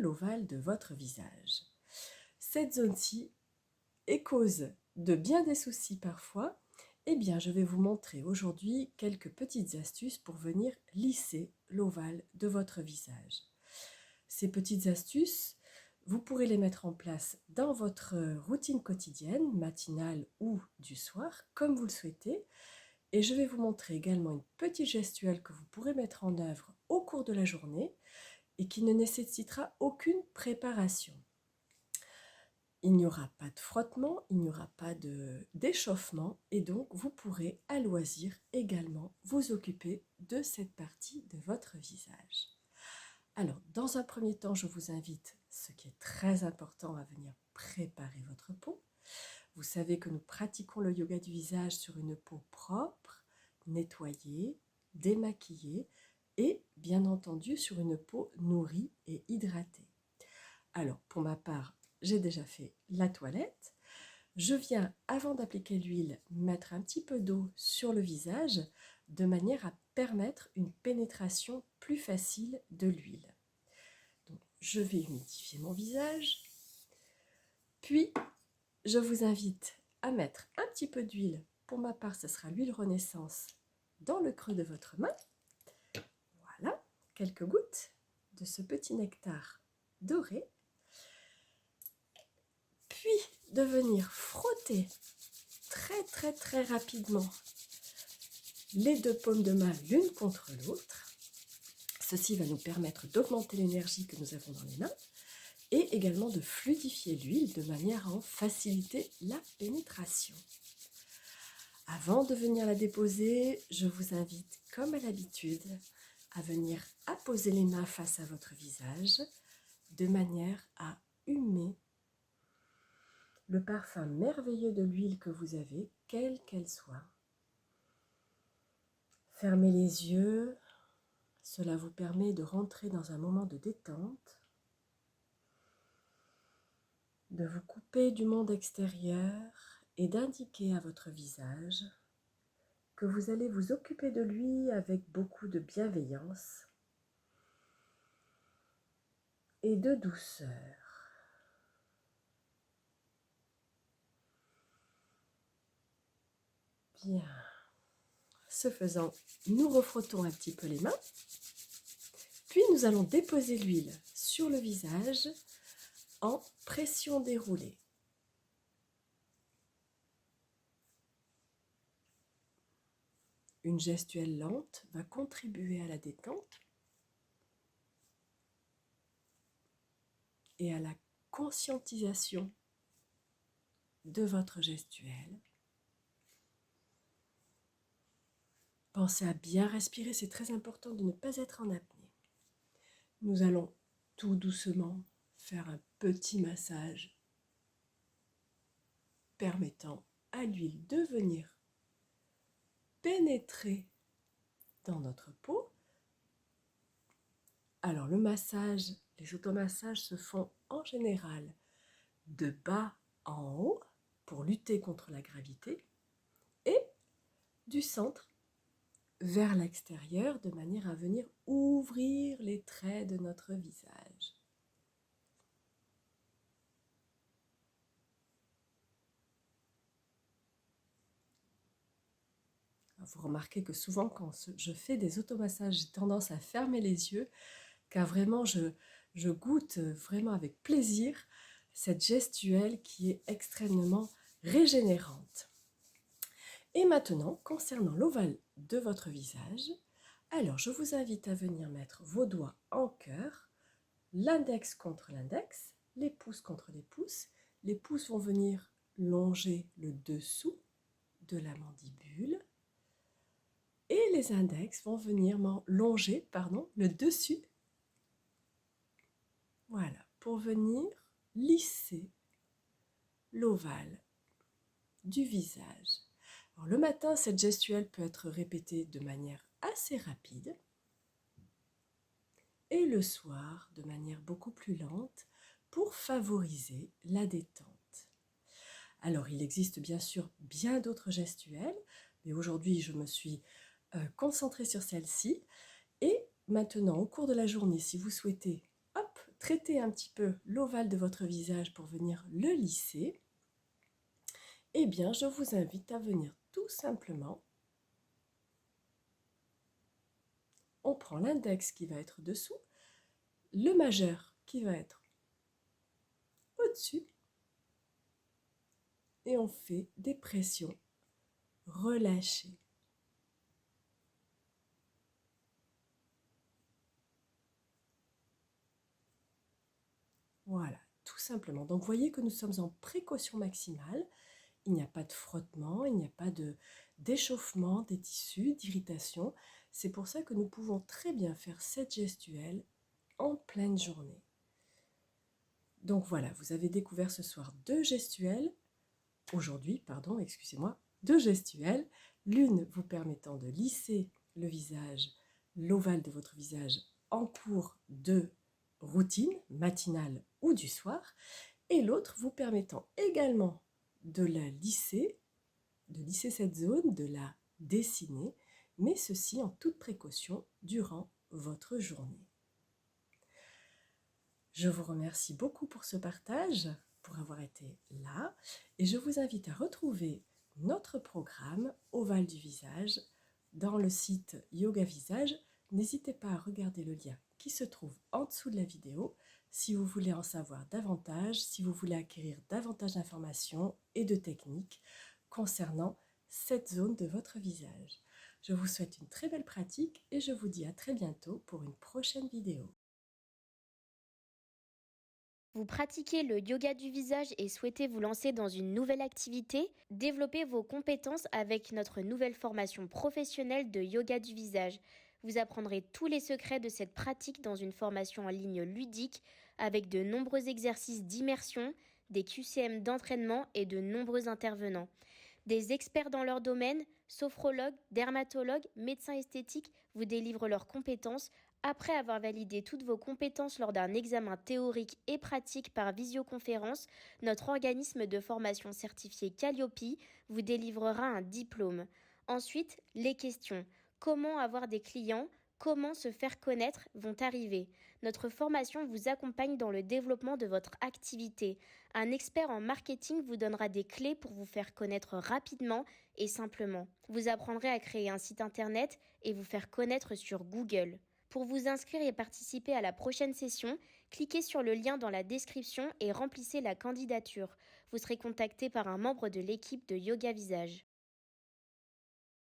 l'ovale de votre visage. Cette zone-ci est cause de bien des soucis parfois. Eh bien, je vais vous montrer aujourd'hui quelques petites astuces pour venir lisser l'ovale de votre visage. Ces petites astuces, vous pourrez les mettre en place dans votre routine quotidienne, matinale ou du soir, comme vous le souhaitez. Et je vais vous montrer également une petite gestuelle que vous pourrez mettre en œuvre au cours de la journée et qui ne nécessitera aucune préparation. Il n'y aura pas de frottement, il n'y aura pas d'échauffement et donc vous pourrez à loisir également vous occuper de cette partie de votre visage. Alors, dans un premier temps, je vous invite, ce qui est très important, à venir préparer votre peau. Vous savez que nous pratiquons le yoga du visage sur une peau propre, nettoyée, démaquillée et bien entendu sur une peau nourrie et hydratée. Alors, pour ma part, j'ai déjà fait la toilette. Je viens, avant d'appliquer l'huile, mettre un petit peu d'eau sur le visage de manière à permettre une pénétration plus facile de l'huile. Donc, je vais humidifier mon visage. Puis, je vous invite à mettre un petit peu d'huile. Pour ma part, ce sera l'huile Renaissance dans le creux de votre main. Voilà, quelques gouttes de ce petit nectar doré. Puis, de venir frotter très rapidement les deux paumes de main l'une contre l'autre. Ceci va nous permettre d'augmenter l'énergie que nous avons dans les mains et également de fluidifier l'huile de manière à en faciliter la pénétration. Avant de venir la déposer, je vous invite, comme à l'habitude, à venir apposer les mains face à votre visage de manière à humer le parfum merveilleux de l'huile que vous avez, quelle qu'elle soit. Fermez les yeux, cela vous permet de rentrer dans un moment de détente, de vous couper du monde extérieur et d'indiquer à votre visage que vous allez vous occuper de lui avec beaucoup de bienveillance et de douceur. Bien. Ce faisant, nous refrottons un petit peu les mains, puis nous allons déposer l'huile sur le visage en pression déroulée. Une gestuelle lente va contribuer à la détente et à la conscientisation de votre gestuelle. Pensez à bien respirer, c'est très important de ne pas être en apnée. Nous allons tout doucement faire un petit massage permettant à l'huile de venir pénétrer dans notre peau. Alors le massage, les automassages se font en général de bas en haut pour lutter contre la gravité et du centre vers l'extérieur de manière à venir ouvrir les traits de notre visage. Vous remarquez que souvent quand je fais des automassages, j'ai tendance à fermer les yeux car vraiment je goûte vraiment avec plaisir cette gestuelle qui est extrêmement régénérante. Et maintenant, concernant l'ovale de votre visage, alors je vous invite à venir mettre vos doigts en cœur, l'index contre l'index, les pouces contre les pouces. Les pouces vont venir longer le dessous de la mandibule et les index vont venir longer le dessus. Voilà, pour venir lisser l'ovale du visage. Alors, le matin, cette gestuelle peut être répétée de manière assez rapide et le soir de manière beaucoup plus lente pour favoriser la détente. Alors, il existe bien sûr bien d'autres gestuelles, mais aujourd'hui, je me suis concentrée sur celle-ci. Et maintenant, au cours de la journée, si vous souhaitez traiter un petit peu l'ovale de votre visage pour venir le lisser, eh bien, je vous invite à venir tout simplement. On prend l'index qui va être dessous, le majeur qui va être au-dessus, et on fait des pressions relâchées. Voilà, tout simplement. Donc, vous voyez que nous sommes en précaution maximale. Il n'y a pas de frottement, il n'y a pas d'échauffement des tissus, d'irritation. C'est pour ça que nous pouvons très bien faire cette gestuelle en pleine journée. Donc voilà, vous avez découvert ce soir aujourd'hui, excusez-moi, deux gestuelles, l'une vous permettant de lisser le visage, l'ovale de votre visage en cours de routine matinale ou du soir, et l'autre vous permettant également de lisser cette zone, de la dessiner, mais ceci en toute précaution durant votre journée. Je vous remercie beaucoup pour ce partage, pour avoir été là, et je vous invite à retrouver notre programme Ovale du visage dans le site Yoga Visage. N'hésitez pas à regarder le lien qui se trouve en dessous de la vidéo si vous voulez en savoir davantage, si vous voulez acquérir davantage d'informations et de techniques concernant cette zone de votre visage. Je vous souhaite une très belle pratique et je vous dis à très bientôt pour une prochaine vidéo. Vous pratiquez le yoga du visage et souhaitez vous lancer dans une nouvelle activité? Développez vos compétences avec notre nouvelle formation professionnelle de yoga du visage. Vous apprendrez tous les secrets de cette pratique dans une formation en ligne ludique avec de nombreux exercices d'immersion, des QCM d'entraînement et de nombreux intervenants. Des experts dans leur domaine, sophrologues, dermatologues, médecins esthétiques vous délivrent leurs compétences après avoir validé toutes vos compétences lors d'un examen théorique et pratique par visioconférence. Notre organisme de formation certifié Calliope vous délivrera un diplôme. Ensuite, les questions. Comment avoir des clients ? Comment se faire connaître vont arriver. Notre formation vous accompagne dans le développement de votre activité. Un expert en marketing vous donnera des clés pour vous faire connaître rapidement et simplement. Vous apprendrez à créer un site internet et vous faire connaître sur Google. Pour vous inscrire et participer à la prochaine session, cliquez sur le lien dans la description et remplissez la candidature. Vous serez contacté par un membre de l'équipe de Yoga Visage.